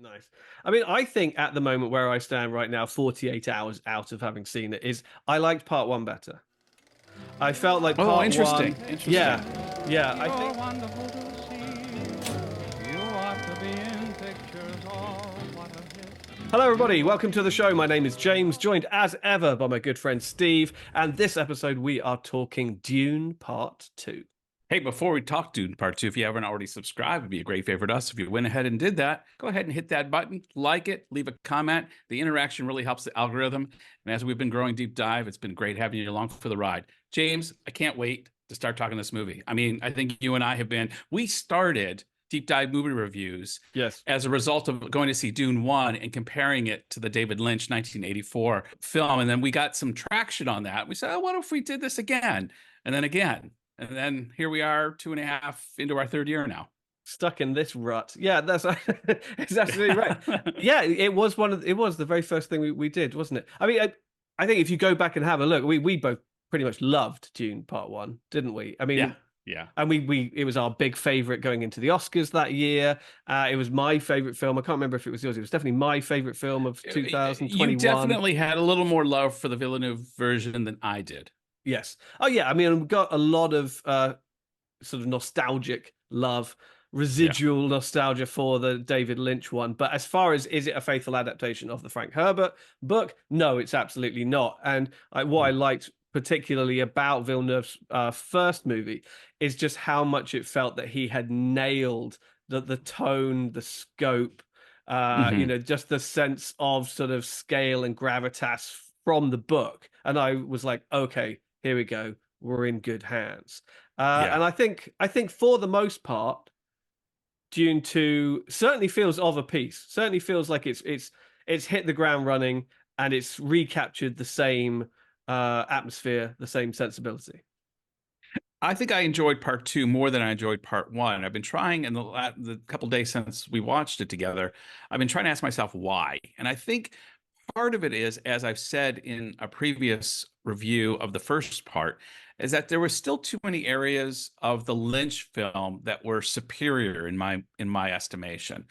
Nice. I mean, I think at the moment where I stand right now, 48 hours out of having seen it, is I liked part one better. I felt like Oh, part interesting. one, Interesting. yeah, yeah. I You're think wonderful to see. You ought to be in pictures. Oh, what a hit. Hello, everybody. You ought Welcome to to the be show. My name is in James, joined as ever by my good friend Steve. And this episode, we are talking Dune Part 2. Hey, before we talk Dune Part 2, if you haven't already subscribed, it'd be a great favor to us. If you went ahead and did that, go ahead and hit that button, like it, leave a comment. The interaction really helps the algorithm. And as we've been growing Deep Dive, it's been great having you along for the ride. James, I can't wait to start talking this movie. I mean, I think you and I we started Deep Dive movie reviews Yes. as a result of going to see Dune 1 and comparing it to the David Lynch 1984 film. And then we got some traction on that. We said, oh, what if we did this again? And then again. And then here we are, 2.5 into our third year now. Stuck in this rut. Yeah, that's it's absolutely right. Yeah, it was the very first thing we did, wasn't it? I mean, I think if you go back and have a look, we both pretty much loved Dune Part 1, didn't we? I Yeah, mean, yeah. and we it was our big favorite going into the Oscars that year. It was my favorite film. I can't remember if it was yours. It was definitely my favorite film of You 2021. definitely had a little more love for the Villeneuve version than I did. Yes. Oh yeah. I mean, we've got a lot of sort of nostalgic love, Yeah. residual nostalgia for the David Lynch one. But as far as is it a faithful adaptation of the Frank Herbert book? No, it's absolutely not. And what I liked particularly about Villeneuve's first movie is just how much it felt that he had nailed the tone, the scope, Mm-hmm. just the sense of sort of scale and gravitas from the book. And I was like, okay, here we go. We're in good hands. Yeah. And I think for the most part, Dune 2 certainly feels of a piece. Certainly feels like it's hit the ground running and it's recaptured the same atmosphere, the same sensibility. I think I enjoyed part two more than I enjoyed part one. I've been trying in the couple days since we watched it together. I've been trying to ask myself why. And I think part of it is, as I've said in a previous review of the first part, is that there were still too many areas of the Lynch film that were superior in my estimation.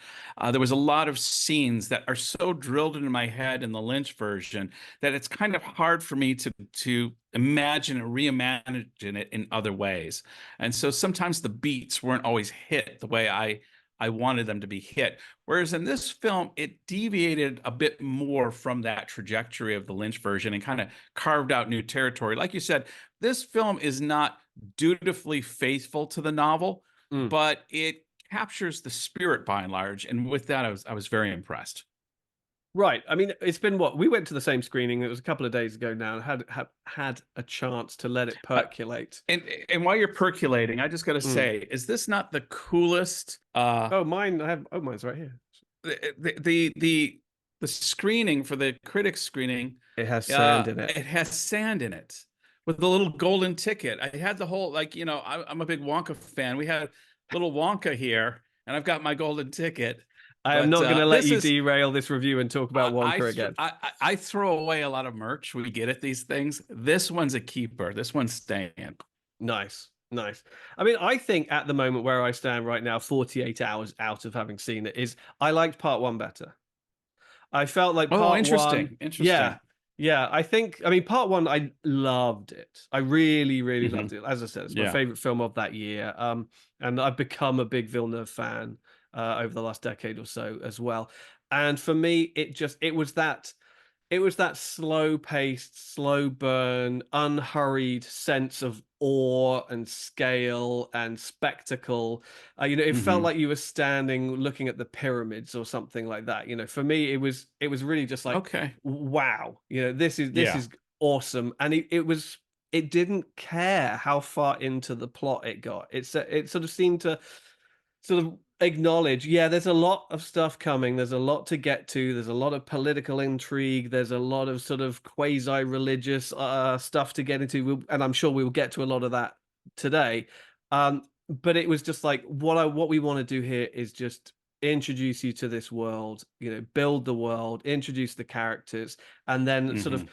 There was a lot of scenes that are so drilled into my head in the Lynch version that it's kind of hard for me to imagine and reimagine it in other ways. And so sometimes the beats weren't always hit the way I wanted them to be hit. Whereas in this film, it deviated a bit more from that trajectory of the Lynch version and kind of carved out new territory. Like you said, this film is not dutifully faithful to the novel, Mm. but it captures the spirit by and large. And with that, I was very impressed. Right. I mean, it's been what we went to the same screening. It was a couple of days ago now. And had a chance to let it Uh, percolate. and while you're percolating, I just got to Mm. say, is this not the coolest Oh, mine. I have. Oh, mine's right here. the screening for the critics screening, It has sand in it. it has sand in it with the little golden ticket. I had the whole, like, I'm a big Wonka fan. We had little Wonka here, and I've got my golden ticket. I am But not going to let this you is derail this review and talk about Wonka again. I throw away a lot of merch we get at these things. This one's a keeper. This one's staying. Nice, nice. I mean, I think at the moment where I stand right now, 48 hours out of having seen it, is I liked part one better. I felt like Oh, part one, interesting, interesting. yeah, yeah. I mean, part one, I loved it. I really, really loved Hmm. it. As I said, it's my Yeah. favorite film of that year. And I've become a big Villeneuve fan over the last decade or so as well. And for me, it was that slow paced, slow burn, unhurried sense of awe and scale and spectacle. It felt Hmm. like you were standing looking at the pyramids or something like that. For me, it was really just like, Okay. wow, this Yeah. is awesome. And it didn't care how far into the plot it got. It sort of seemed to sort of acknowledge, yeah, there's a lot of stuff coming. There's a lot to get to. There's a lot of political intrigue. There's a lot of sort of quasi-religious stuff to get into, and I'm sure we will get to a lot of that today. But it was just like what we want to do here is just introduce you to this world, build the world, introduce the characters, and then sort of Hmm.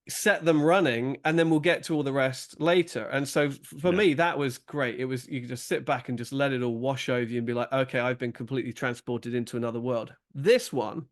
set them running, and then we'll get to all the rest later. And so for Yeah. me, that was great. It was, you could just sit back and just let it all wash over you and be like, okay, I've been completely transported into another world. This one,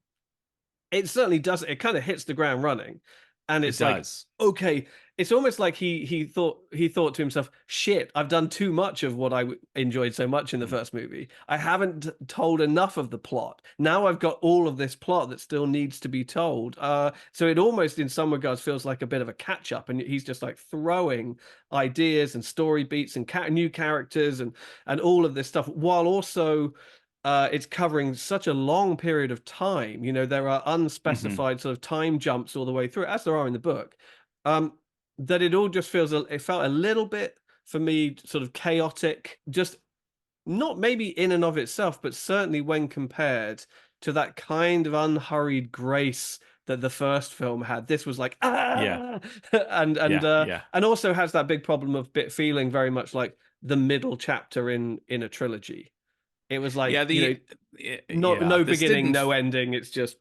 it certainly does. It kind of hits the ground running, and It it's like, does. okay, it's almost like he thought to himself, shit, I've done too much of what I enjoyed so much in the first movie. I haven't told enough of the plot. Now I've got all of this plot that still needs to be told. So it almost in some regards feels like a bit of a catch up, and he's just like throwing ideas and story beats and new characters and all of this stuff, while also it's covering such a long period of time. There are Hmm. unspecified sort of time jumps all the way through, as there are in the book. Um, that it all just it felt a little bit for me sort of chaotic, just not maybe in and of itself, but certainly when compared to that kind of unhurried grace that the first film had. This was like Yeah. and and Yeah. uh Yeah. and also has that big problem of bit feeling very much like the middle chapter in a trilogy. It was Yeah. like, Yeah. no This beginning, didn't. no ending. It's just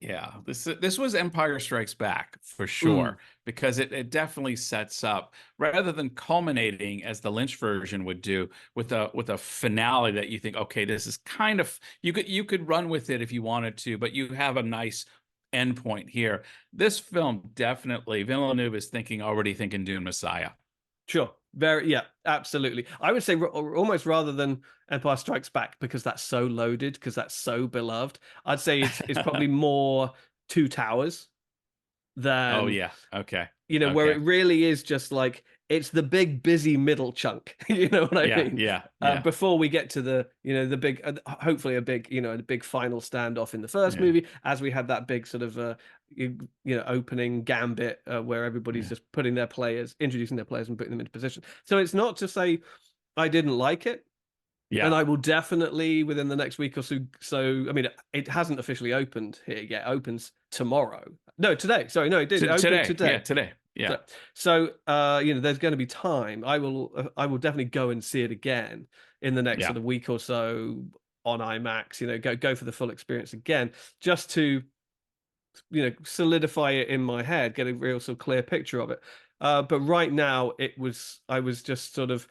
Yeah, this was Empire Strikes Back for mm, sure, because it definitely sets up, rather than culminating as the Lynch version would do with a finale that you think, okay, this is kind of, you could run with it if you wanted to, but you have a nice endpoint here. This film definitely, Villeneuve is already thinking Dune Messiah. sure. Very, yeah, absolutely. I would say almost rather than Empire Strikes Back, because that's so loaded, because that's so beloved. I'd say it's probably more Two Towers Oh than, yeah, okay, where okay, it really is just like it's the big busy middle chunk. You know what I yeah, mean? yeah, yeah, Before we get to the big, hopefully a big, the big final standoff in the first yeah, movie, as we had that big sort of opening gambit where everybody's yeah, just introducing their players and putting them into position. So it's not to say I didn't like it. And yeah. I will definitely within the next week or so. So I mean, it hasn't officially opened here yet. It opens tomorrow. No, today. Sorry, no, it did. It opened Today, yeah, today. today, yeah, So there's going to be time. I will definitely go and see it again in the next yeah, sort of week or so on IMAX. Go for the full experience again, just to solidify it in my head, get a real sort of clear picture of it. But right now, I was just sort of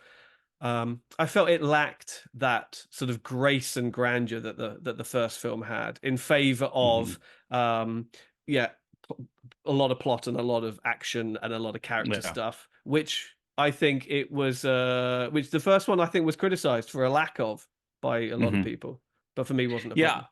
I felt it lacked that sort of grace and grandeur that the first film had, in favor hmm, of um, yeah, a lot of plot and a lot of action and a lot of character yeah, stuff, which I think it was, which the first one I think was criticized for a lack of by a lot of hmm, people, but for me wasn't a yeah. problem.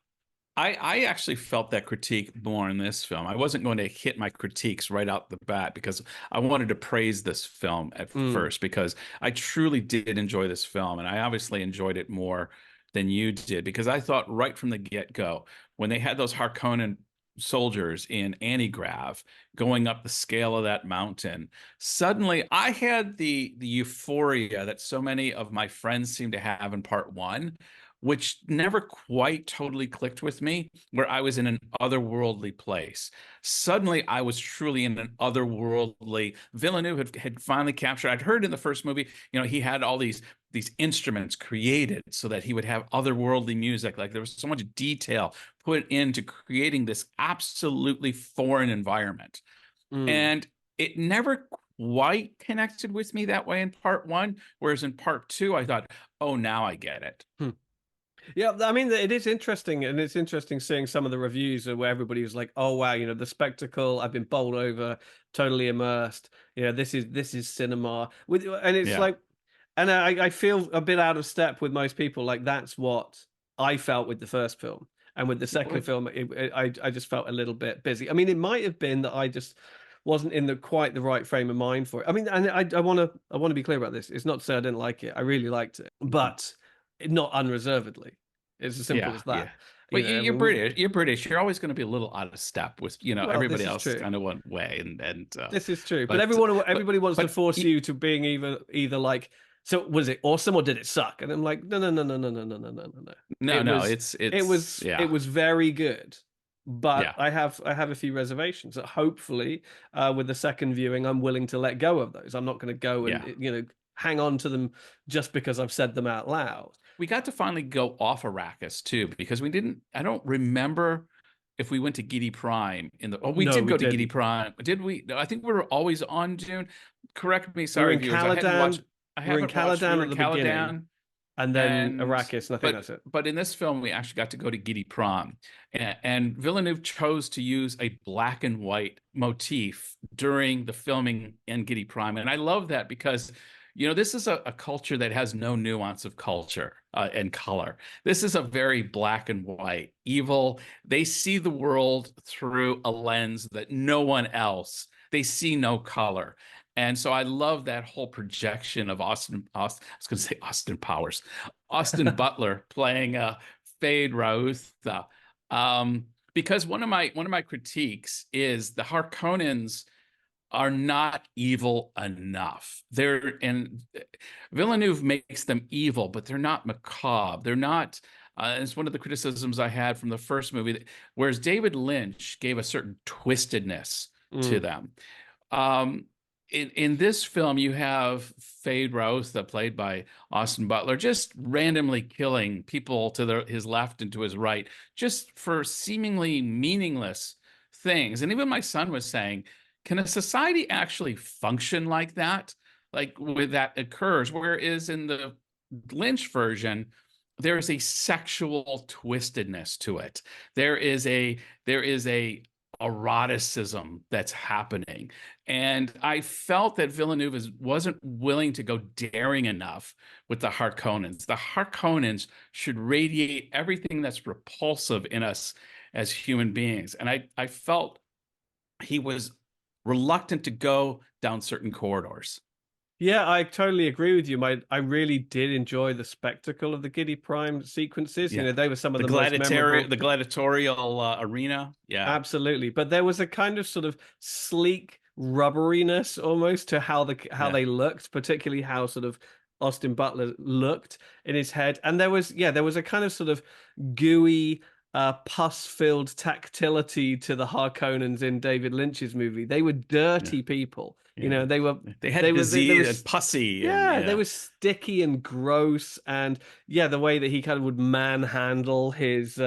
I actually felt that critique more in this film. I wasn't going to hit my critiques right out the bat because I wanted to praise this film at Mm, first, because I truly did enjoy this film, and I obviously enjoyed it more than you did, because I thought right from the get-go, when they had those Harkonnen soldiers in Antigrav going up the scale of that mountain, suddenly I had the euphoria that so many of my friends seem to have in part one, which never quite totally clicked with me, where I was in an otherworldly place. Suddenly, I was truly in an otherworldly. Villeneuve had finally captured. I'd heard in the first movie, he had all these instruments created so that he would have otherworldly music. Like, there was so much detail put into creating this absolutely foreign environment. mm. And it never quite connected with me that way in part one. Whereas in part two, I thought, oh, now I get it. Hmm. Yeah, I mean, it is interesting, and it's interesting seeing some of the reviews where everybody was like, "Oh wow, the spectacle! I've been bowled over, totally immersed. This is cinema." And it's Yeah. like, and I feel a bit out of step with most people. Like that's what I felt with the first film, and with the second film, I just felt a little bit busy. I mean, it might have been that I just wasn't in the quite the right frame of mind for it. I mean, and I want to be clear about this. It's not to say I didn't like it. I really liked it, but not unreservedly. It's as simple Yeah, as yeah. that. But you're We, British. You're British. You're always going to be a little out of step with, well, everybody this is else is true. kind of one way, and This is true. But but everybody wants to but force you to being either like, so was it awesome or did it suck? And I'm like, no, no, no, no, no, no, no, no, no, no, no. no, It no, was it it's was it yeah, was very good. But yeah, I have a few reservations that hopefully with the second viewing I'm willing to let go of those. I'm not going to go and yeah. hang on to them just because I've said them out loud. We got to finally go off Arrakis too, because we didn't. I don't remember if we went to Giddy Prime in the. Oh, we No, did we go to Giddy didn't. Prime. Did we? No, I think we were always on Dune. Correct me, We were sorry, in viewers. I hadn't watched. Caladan. I We were in haven't watched. We Caladan were at in the beginning, Caladan, and then and Arrakis, and I think that's it. but in this film we actually got to go to Giddy Prom, and Villeneuve chose to use a black and white motif during the filming in Giddy Prime, and I love that because this is a culture that has no nuance of culture and color. This is a very black and white evil. They see the world through a lens that no one else. They see no color. And so I love that whole projection of I was going to say Austin Powers, Austin Butler playing Fade Rautha. Because one of my critiques is the Harkonnens are not evil enough. And Villeneuve makes them evil, but they're not macabre. They're not. It's one of the criticisms I had from the first movie. Whereas David Lynch gave a certain twistedness to them. In this film, you have Fade Rautha, played by Austin Butler, just randomly killing people to his left and to his right, just for seemingly meaningless things. And even my son was saying, can a society actually function like that? Like with that occurs, whereas in the Lynch version, there is a sexual twistedness to it. There is a eroticism that's happening. And I felt that Villeneuve wasn't willing to go daring enough with the Harkonnens. The Harkonnens should radiate everything that's repulsive in us as human beings. And I felt he was reluctant to go down certain corridors. Yeah, I totally agree with you. I really did enjoy the spectacle of the Giddy Prime sequences. Yeah. They were some of the most memorable. The gladiatorial arena. Yeah. Absolutely. But there was a kind of sort of sleek rubberiness almost to how they looked, particularly how sort of Austin Butler looked in his head. And there was a kind of sort of gooey pus-filled tactility to the Harkonnens in David Lynch's movie. They were dirty people. Yeah. They had they disease were and pussy. Yeah, they were sticky and gross, and the way that he kind of would manhandle his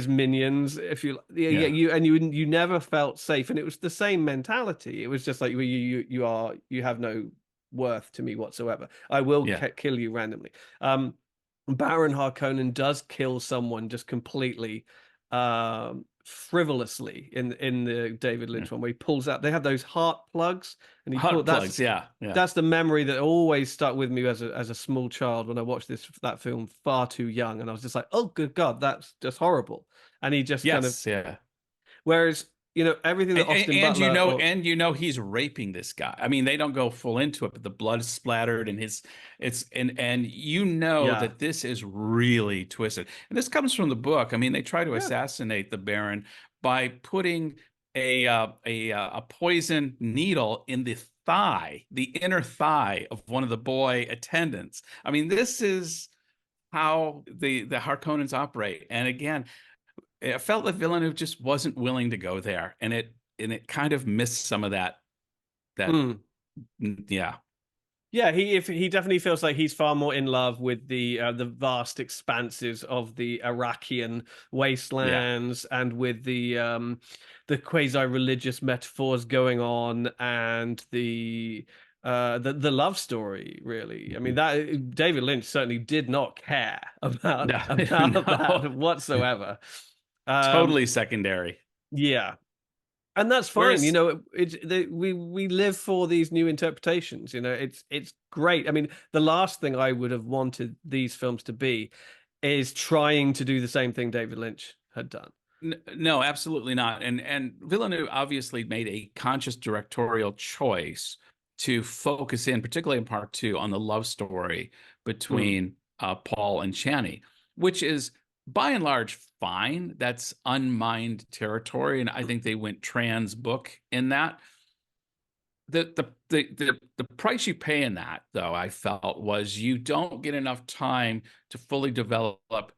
minions, if you you never felt safe, and it was the same mentality. It was just like you have no worth to me whatsoever. I will kill you randomly. Baron Harkonnen does kill someone just completely frivolously in the David Lynch one, where he pulls out. They have those heart plugs, and plugs. That's the memory that always stuck with me as a small child when I watched that film far too young, and I was just like, oh good God, that's just horrible. And he just Whereas everything that Austin Butler he's raping this guy. I mean, they don't go full into it, but the blood is splattered and that this is really twisted. And this comes from the book. I mean, they try to assassinate the Baron by putting a poison needle in the inner thigh of one of the boy attendants. I mean, this is how the Harkonnens operate. And again, I felt that Villeneuve just wasn't willing to go there, and it kind of missed some of that. Yeah. He definitely feels like he's far more in love with the vast expanses of the Arakian wastelands, and with the quasi-religious metaphors going on, and the love story, really. I mean, that David Lynch certainly did not care about that whatsoever. Totally secondary. Yeah. And that's fine. We live for these new interpretations. It's great. I mean, the last thing I would have wanted these films to be is trying to do the same thing David Lynch had done. No, absolutely not. And Villeneuve obviously made a conscious directorial choice to focus in, particularly in part 2, on the love story between Paul and Chani, which is by and large fine. That's unmined territory, and I think they went trans book in that. The price you pay in that, though, I felt, was you don't get enough time to fully develop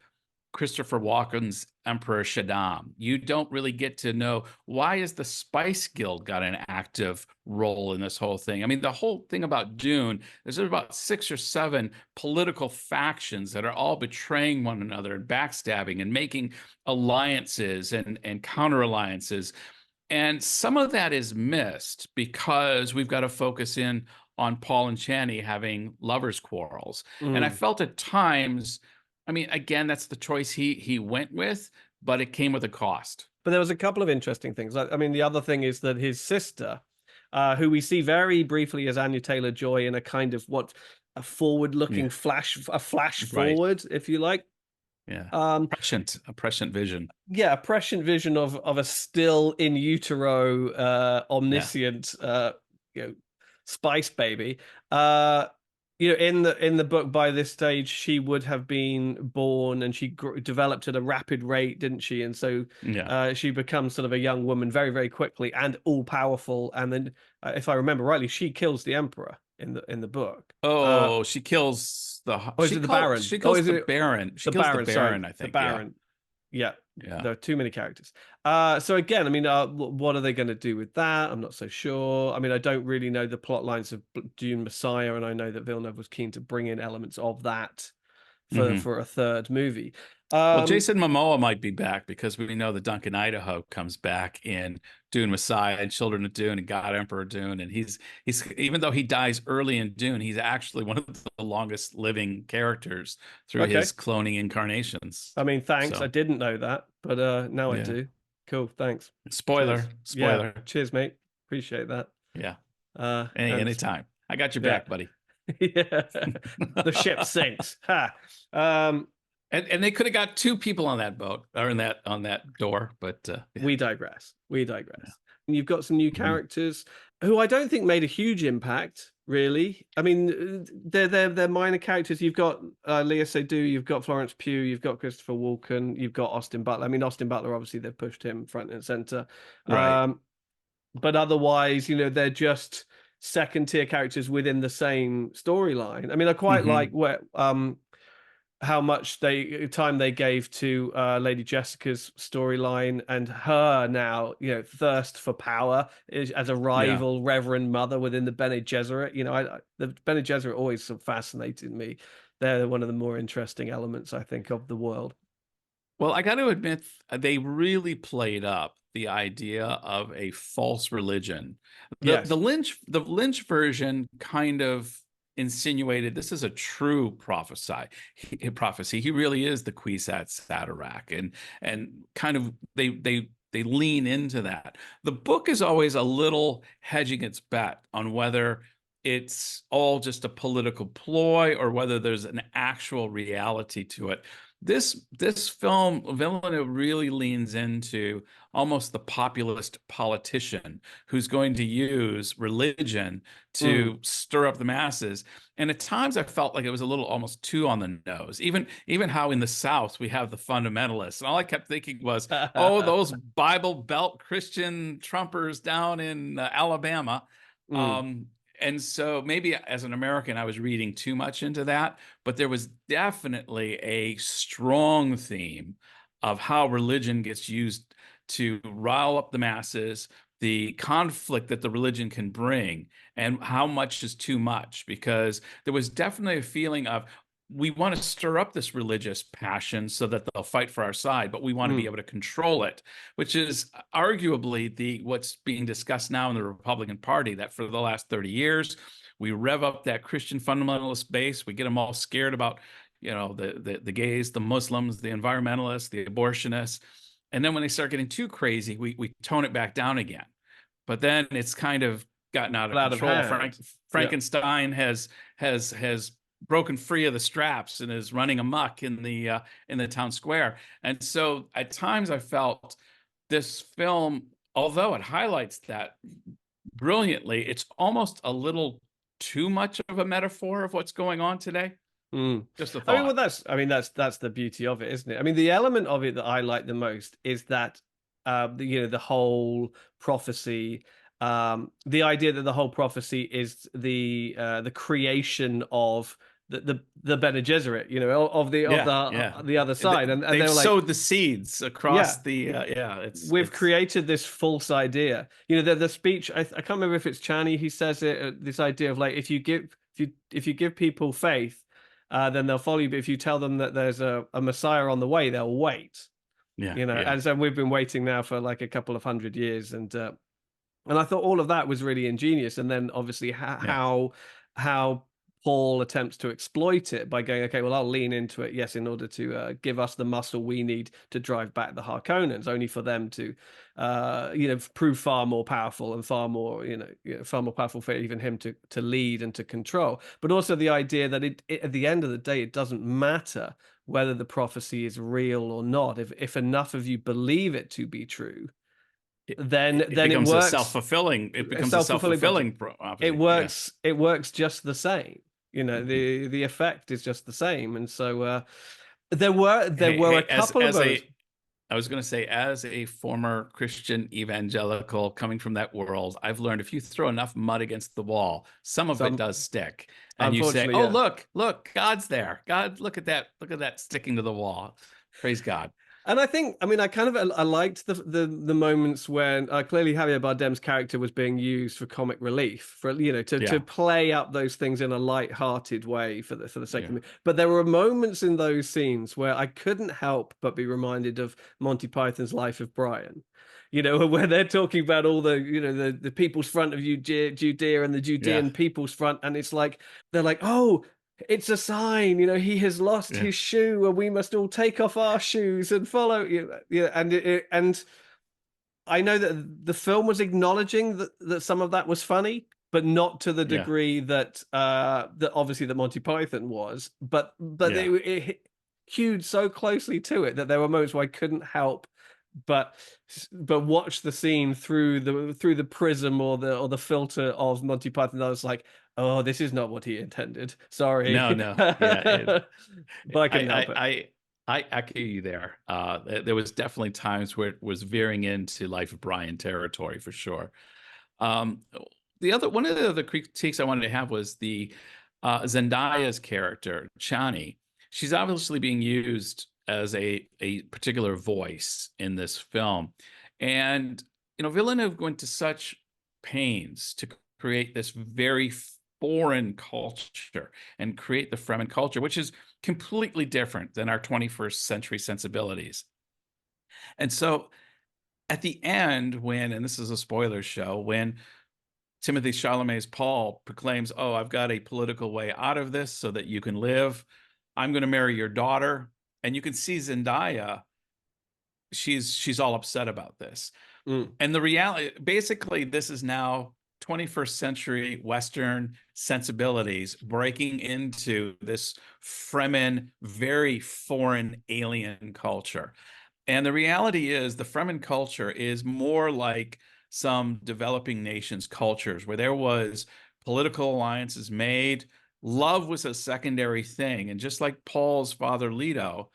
Christopher Walken's Emperor Shaddam. You don't really get to know, why is the Spice Guild got an active role in this whole thing. I mean, the whole thing about Dune, there's about 6 or 7 political factions that are all betraying one another and backstabbing and making alliances and counter alliances. And some of that is missed because we've got to focus in on Paul and Chani having lovers' quarrels. And I felt at times, I mean, again, that's the choice he went with, but it came with a cost. But there was a couple of interesting things. I mean, the other thing is that his sister, who we see very briefly as Anya Taylor-Joy in a kind of a forward-looking flash forward, if you like. Yeah. A prescient vision. Yeah, a prescient vision of a still in utero omniscient spice baby. In the book, by this stage she would have been born, and she developed at a rapid rate, didn't she? And so she becomes sort of a young woman very, very quickly and all powerful. And then if I remember rightly, she kills the emperor in the book. She kills the Baron. She kills the Baron. She kills the Baron, sorry, I think. The Baron. Yeah. There are too many characters. So again, I mean, what are they going to do with that? I'm not so sure. I mean, I don't really know the plot lines of Dune Messiah, and I know that Villeneuve was keen to bring in elements of that for a third movie. Well, Jason Momoa might be back, because we know that Duncan Idaho comes back in Dune Messiah and Children of Dune and God Emperor Dune, and he's even though he dies early in Dune, he's actually one of the longest living characters through his cloning incarnations. I mean, thanks. I didn't know that, but now I do. Cool, thanks. Spoiler. Yeah. Cheers, mate. Appreciate that. Yeah. Anytime. I got your back, buddy. Yeah. The ship sinks. Ha. And they could have got 2 people on that boat, or on that door, but we digress. Yeah. And you've got some new characters who I don't think made a huge impact, really. I mean, they're minor characters. You've got Léa Seydoux, you've got Florence Pugh, you've got Christopher Walken, you've got Austin Butler. I mean, Austin Butler, obviously they've pushed him front and center. Right. But otherwise, they're just second tier characters within the same storyline. I mean, I quite like how much time they gave to Lady Jessica's storyline, and her now, thirst for power as a rival Reverend Mother within the Bene Gesserit. The Bene Gesserit always sort of fascinated me. They're one of the more interesting elements, I think, of the world. Well, I got to admit, they really played up the idea of a false religion. The Lynch version kind of insinuated this is a true prophecy. He really is the Kwisatz Haderach, and kind of they lean into that. The book is always a little hedging its bet on whether it's all just a political ploy or whether there's an actual reality to it. This film, Villeneuve really leans into almost the populist politician who's going to use religion to stir up the masses. And at times I felt like it was a little almost too on the nose. Even how in the South we have the fundamentalists. And all I kept thinking was, oh, those Bible Belt Christian Trumpers down in Alabama. And so maybe as an American, I was reading too much into that, but there was definitely a strong theme of how religion gets used to rile up the masses, the conflict that the religion can bring, and how much is too much, because there was definitely a feeling of, we want to stir up this religious passion so that they'll fight for our side, but we want to be able to control it, which is arguably what's being discussed now in the Republican Party, that for the last 30 years, we rev up that Christian fundamentalist base. We get them all scared about, the gays, the Muslims, the environmentalists, the abortionists. And then when they start getting too crazy, we tone it back down again. But then it's kind of gotten out of control. Frankenstein has broken free of the straps and is running amok in the town square. And so at times I felt this film, although it highlights that brilliantly, it's almost a little too much of a metaphor of what's going on today. Just a thought. That's the beauty of it, isn't it? I mean, the element of it that I like the most is that the whole prophecy, the idea that the whole prophecy is the creation of the Bene Gesserit, of the Yeah, yeah. the other side, and they They've were like, sowed the seeds across yeah, the yeah. we've It's created this false idea. The speech, I can't remember if it's Chani, he says it, this idea of like, if you give people faith, then they'll follow you, but if you tell them that there's a Messiah on the way, they'll wait. yeah, yeah, And so we've been waiting now for like a couple of hundred years, and I thought all of that was really ingenious. And then obviously yeah, how Paul attempts to exploit it by going, okay, well, I'll lean into it, yes, in order to give us the muscle we need to drive back the Harkonnens, only for them to, prove far more powerful and far more, far more powerful for even him to lead and to control. But also the idea that at the end of the day, it doesn't matter whether the prophecy is real or not. If enough of you believe it to be true, then it it becomes works. it becomes a Self-fulfilling prophecy. self-fulfilling It prophecy. Yeah. works. It works just the same. Mhm. The effect is just the same. And so there were a Hey, couple of as those. I was going to say, as a former Christian evangelical coming from that world, I've learned if you throw enough mud against the wall, some of it Some, does stick. And you say, unfortunately, "Oh, yeah. look, God's there. God, look at that sticking to the wall. Praise God." And I think, I mean, I liked the moments when clearly Javier Bardem's character was being used for comic relief, for to Yeah, play up those things in a light-hearted way for the sake of yeah, me. But there were moments in those scenes where I couldn't help but be reminded of Monty Python's Life of Brian. Where they're talking about all the people's front of Judea and the yeah, Judean people's front, and it's like they're like, oh, it's a sign, he has lost yeah, his shoe, and we must all take off our shoes and follow you. Yeah, and I know that the film was acknowledging that some of that was funny, but not to the yeah, degree that obviously that Monty Python was. But yeah. it hewed so closely to it that there were moments where I couldn't help but watch the scene through the prism or the filter of Monty Python. I was like, oh, this is not what he intended. Sorry. No, no, yeah. But I couldn't help I, it. I, I echo you there. There was definitely times where it was veering into Life of Brian territory for sure. Um, the other one of the other critiques I wanted to have was the Zendaya's character, Chani. She's obviously being used as a particular voice in this film, and Villeneuve went to such pains to create this very foreign culture and create the Fremen culture, which is completely different than our 21st century sensibilities. And so at the end, and this is a spoiler show, when Timothy Chalamet's Paul proclaims, "Oh, I've got a political way out of this so that you can live. I'm going to marry your daughter." And you can see Zendaya, she's all upset about this. Mm, And the reality, basically, this is now 21st century Western sensibilities breaking into this Fremen, very foreign alien culture. And the reality is, the Fremen culture is more like some developing nations' cultures where there was political alliances made. Love was a secondary thing. And just like Paul's father, Leto,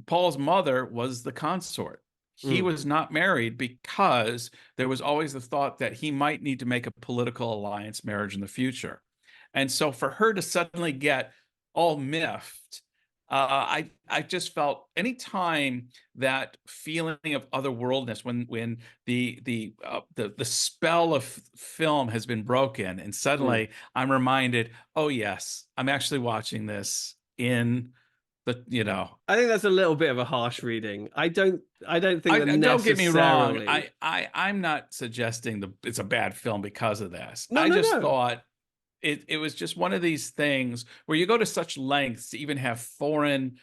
Paul's mother was the consort. He mm. was not married because there was always the thought that he might need to make a political alliance marriage in the future. And so for her to suddenly get all miffed, I just felt anytime that feeling of otherworldness, when the spell of film has been broken, and Mm. suddenly I'm reminded, oh yes, I'm actually watching this in I think that's a little bit of a harsh reading. I don't think I that don't get me wrong. necessarily. I'm not suggesting it's a bad film because of this. No, I no, just no. thought it was just one of these things where you go to such lengths to even have foreign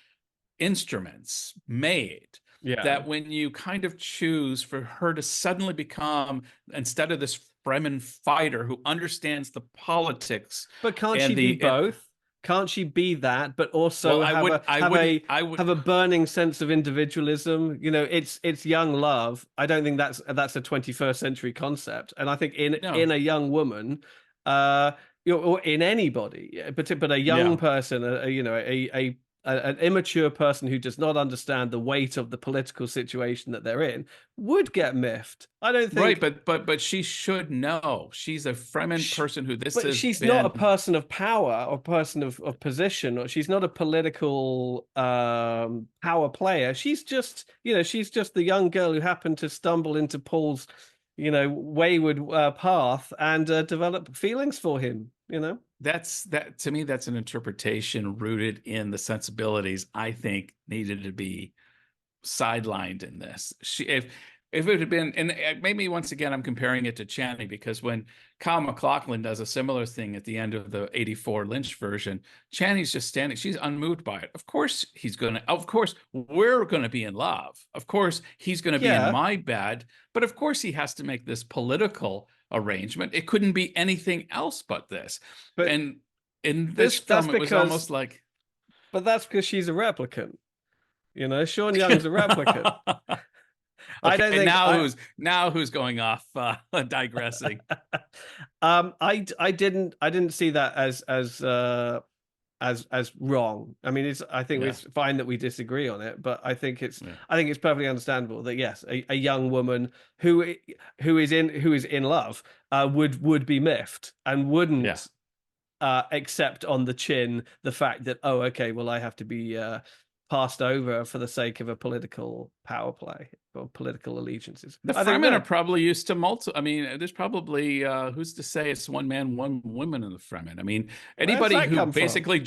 instruments made, Yeah. that when you kind of choose for her to suddenly become, instead of this Fremen fighter who understands the politics But can't she and be the both? Can't she be that, but well, also I would have a burning sense of individualism? It's young love. I don't think that's a 21st century concept. And I think in no, a young woman, or in anybody, but a young yeah, person, an immature person who does not understand the weight of the political situation that they're in would get miffed. I don't Right, think. but she should know. She's a Fremen sh person who this but has she's not a been. person of power or person of position, or she's not a political power player. She's just, she's just the young girl who happened to stumble into Paul's, wayward path and develop feelings for him. That to me, that's an interpretation rooted in the sensibilities I think needed to be sidelined in this. If it had been, and maybe once again I'm comparing it to Channing, because when Kyle MacLachlan does a similar thing at the end of the '84 Lynch version, Channing's just standing, she's unmoved by it. Of course we're gonna be in love. Of course he's gonna be in Yeah, my bed, but of course he has to make this political arrangement. It couldn't be anything else but this. but And in this this that's film, it was because almost like, but that's because she's a replicant. Sean Young's a replicant. I don't okay, think now who's going off digressing. I didn't see that as wrong. I mean, I think Yeah, it's fine that we disagree on it, but yeah, I think it's perfectly understandable that yes, a young woman who is in love would be miffed and yeah. wouldn't accept on the chin the fact that, oh, okay, well, I have to be passed over for the sake of a political power play or political allegiances. The I think Fremen are no. probably used to I mean, there's probably who's to say it's one man, one woman in the Fremen. I mean, Where's anybody that who come from? basically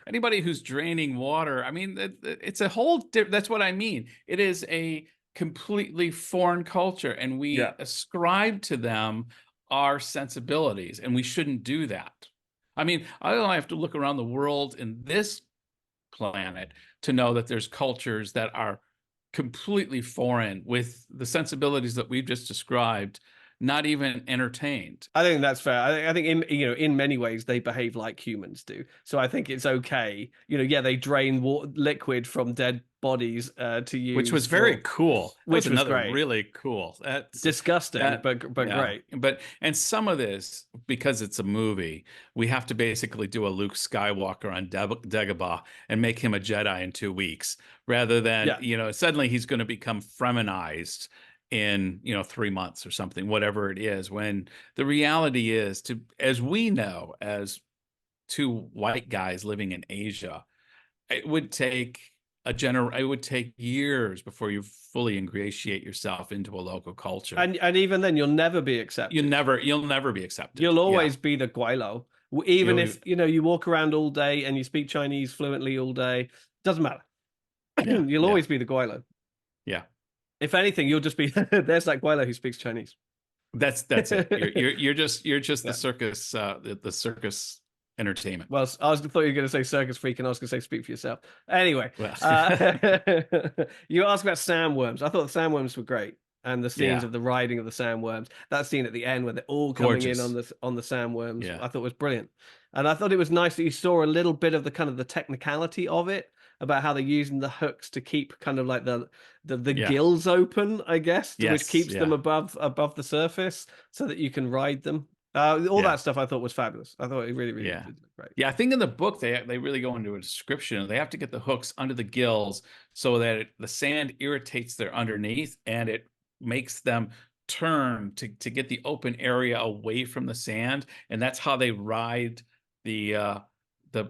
anybody who's draining water. I mean, it's a whole. That's what I mean. It is a completely foreign culture, and we Yeah. ascribe to them our sensibilities, and we shouldn't do that. I mean, I don't have to look around the world in this planet to know that there's cultures that are completely foreign with the sensibilities that we've just described, not even entertained. I think that's fair. I think in many ways they behave like humans do. So I think it's okay. Yeah, they drain liquid from dead bodies to Which use was very for, cool. That was which was another great. really cool. Disgusting, That but yeah. great. And some of this, because it's a movie, we have to basically do a Luke Skywalker on Dagobah and make him a Jedi in 2 weeks, rather than, Yeah. suddenly he's going to become Fremenized in, 3 months or something, whatever it is. When the reality is, as we know, as two white guys living in Asia, it would take it would take years before you fully ingratiate yourself into a local culture. And even then, you'll never be You'll accepted. never be accepted. You'll Yeah. always be the Guaylo. Even You'll, if you walk around all day and you speak Chinese fluently all day, doesn't matter. yeah, You'll yeah, always be the Guaylo. yeah. If anything, you'll just be there's that Guaylo who speaks Chinese. That's it. You're just Yeah. the circus entertainment. Well, thought you were going to say circus freak, and I was going to say speak for yourself. Anyway, Well, you asked about sandworms. I thought the sandworms were great, and the scenes yeah, of the riding of the sandworms. That scene at the end where they're all coming in gorgeous. on the sandworms, Yeah, I thought was brilliant. And I thought it was nice that you saw a little bit of the kind of the technicality of it, about how they're using the hooks to keep kind of like the yeah, gills open, I guess, which yes, keeps them yeah, above the surface so that you can ride them. All yeah. that stuff I thought was fabulous. I thought it really, really Yeah. did look great. Yeah, I think in the book they really go into a description. They have to get the hooks under the gills so that the sand irritates their underneath, and it makes them turn to get the open area away from the sand, and that's how they ride the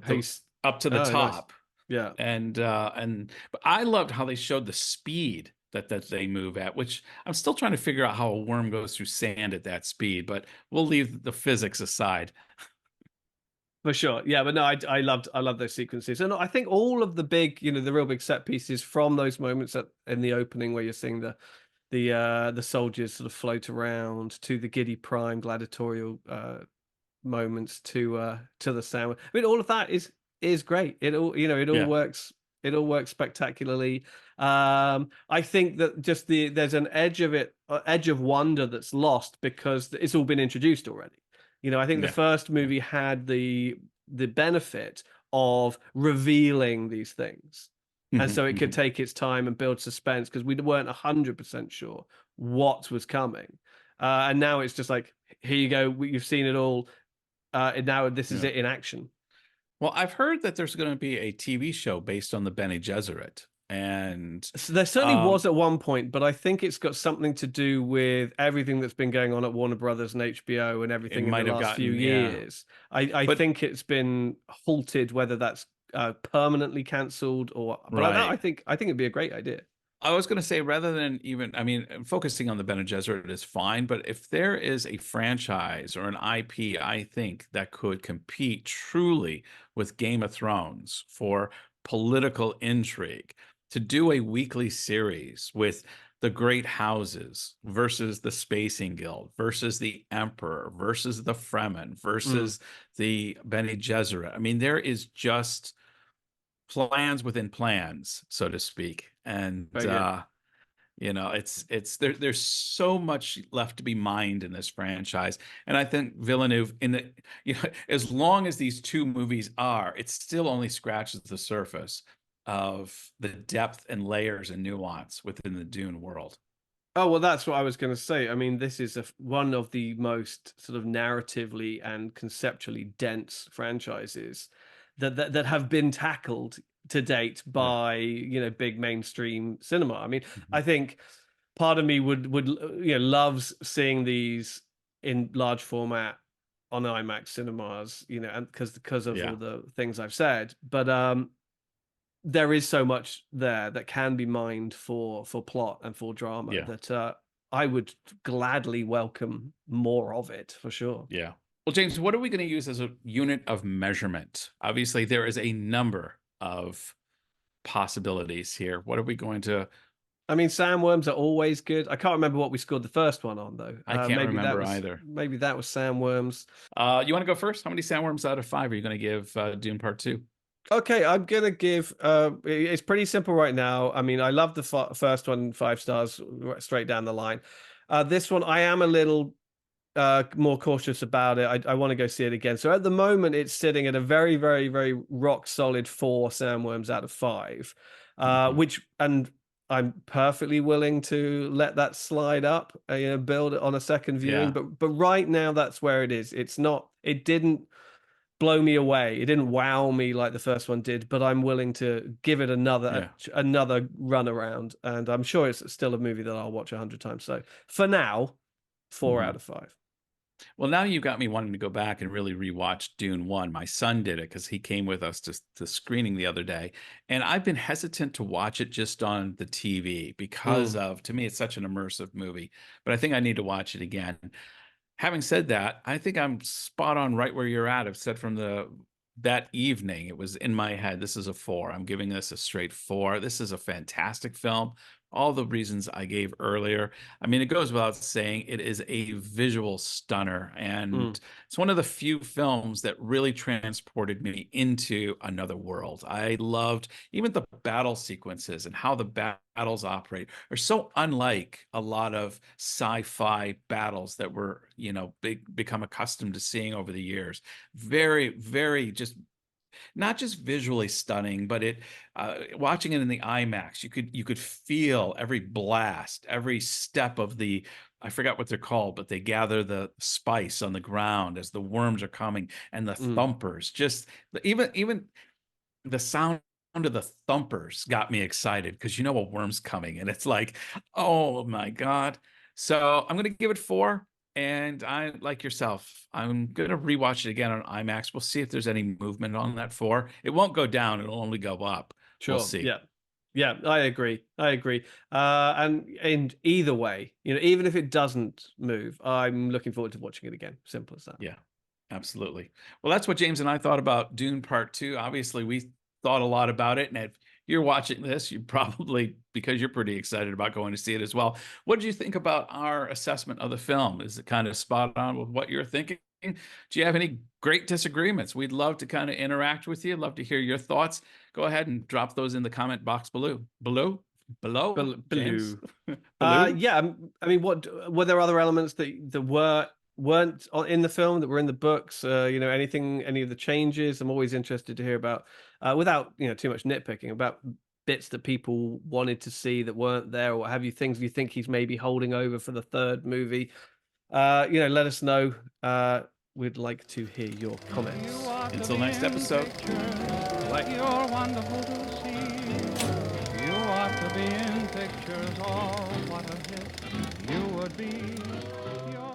He's up to the oh nice. top. Yeah. But I loved how they showed the speed that they move at, which I'm still trying to figure out how a worm goes through sand at that speed, but we'll leave the physics aside. For sure. Yeah, but no, I loved those sequences. And I think all of the big, the real big set pieces from those moments in the opening where you're seeing the soldiers sort of float around to the giddy prime gladiatorial moments to the sound. I mean, all of that is great. It all it all Yeah. works. It all works spectacularly. I think that just there's an edge of wonder that's lost because it's all been introduced already. I think the Yeah. first movie had the benefit of revealing these things, and so it could take its time and build suspense because we weren't 100% sure what was coming. And now it's just like, here you go, you've seen it all. And now this is Yeah. it in action. Well, I've heard that there's going to be a TV show based on the Bene Gesserit, and So there certainly um, was at one point, but I think it's got something to do with everything that's been going on at Warner Brothers and HBO and it everything in the might have last few gotten, yeah. years. I But think it's been halted, whether that's permanently cancelled or. But right. I think it'd be a great idea. I was going to say, rather than even, I mean, focusing on the Bene Gesserit is fine, but if there is a franchise or an IP, I think that could compete truly with Game of Thrones for political intrigue, to do a weekly series with the great houses versus the Spacing Guild versus the Emperor versus the Fremen Mm, versus the Bene Gesserit. I mean, there is just plans within plans, so to speak. And very good. there's so much left to be mined in this franchise. And I think Villeneuve, as long as these two movies are, it still only scratches the surface of the depth and layers and nuance within the Dune world. Oh, well, that's what I was going to say. I mean, this is one of the most sort of narratively and conceptually dense franchises that have been tackled to date Yeah. by, big mainstream cinema. I mean, Mhm. I think part of me would loves seeing these in large format on IMAX cinemas, and because of Yeah. all the things I've said. But there is so much there that can be mined for plot and for drama Yeah. that I would gladly welcome more of it for sure. Yeah. Well, James, what are we going to use as a unit of measurement? Obviously, there is a number of possibilities here. What are we going to? I mean, sandworms are always good. I can't remember what we scored the first one on though. I can't remember either. Maybe that was sandworms. You want to go first? How many sandworms out of 5 are you going to give Dune Part 2? Okay, I'm gonna give. It's pretty simple right now. I mean, I love the first one, 5 stars, straight down the line. This one, I am a little more cautious about it. I want to go see it again. So at the moment, it's sitting at a very, very, very rock solid 4 sandworms out of 5, Mhm. which and I'm perfectly willing to let that slide up, build it on a second viewing. Yeah. But right now, that's where it is. It's not. It didn't blow me away. It didn't wow me like the first one did, but I'm willing to give it Yeah. another run around, and I'm sure it's still a movie that I'll watch 100 times. So for now, four Mhm. out of five. Well, now you got me wanting to go back and really rewatch Dune 1. My son did it because he came with us to screening the other day. And I've been hesitant to watch it just on the TV because Mm, to me, it's such an immersive movie. But I think I need to watch it again. Having said that, I think I'm spot on right where you're at. I've said from that evening, it was in my head, this is a 4. I'm giving this a straight 4. This is a fantastic film. All the reasons I gave earlier. I mean, it goes without saying, it is a visual stunner. mm, And it's one of the few films that really transported me into another world. I loved even the battle sequences and how the battles operate are so unlike a lot of sci-fi battles that we're, become accustomed to seeing over the years. Very, very just not just visually stunning, but watching it in the IMAX, you could feel every blast, every step of the, I forgot what they're called, but they gather the spice on the ground as the worms are coming and the mm. thumpers. Just even the sound of the thumpers got me excited because you know a worm's coming and it's like, oh my God. So I'm gonna give it 4. And I, like yourself, I'm gonna rewatch it again on IMAX. We'll see if there's any movement on that 4. It won't go down, it'll only go up. We'll Sure. see. Yeah. Yeah, I agree. I agree. And either way, even if it doesn't move, I'm looking forward to watching it again. Simple as that. Yeah, absolutely. Well, that's what James and I thought about Dune Part 2. Obviously, we thought a lot about it. And if you're watching this, you probably, because you're pretty excited about going to see it as well. What did you think about our assessment of the film? Is it kind of spot on with what you're thinking? Do you have any great disagreements? We'd love to kind of interact with you. Love to hear your thoughts. Go ahead and drop those in the comment box below. James? Blue. Below? Yeah. I mean, what were there other elements that weren't in the film that were in the books? Any of the changes? I'm always interested to hear about, without too much nitpicking, about bits that people wanted to see that weren't there, or what have you? Things you think he's maybe holding over for the third movie. Let us know. We'd like to hear your comments. You are ought to Until be next in episode. pictures. Bye. You're wonderful to see. You ought to be in pictures. Oh, what a hit you would be. You're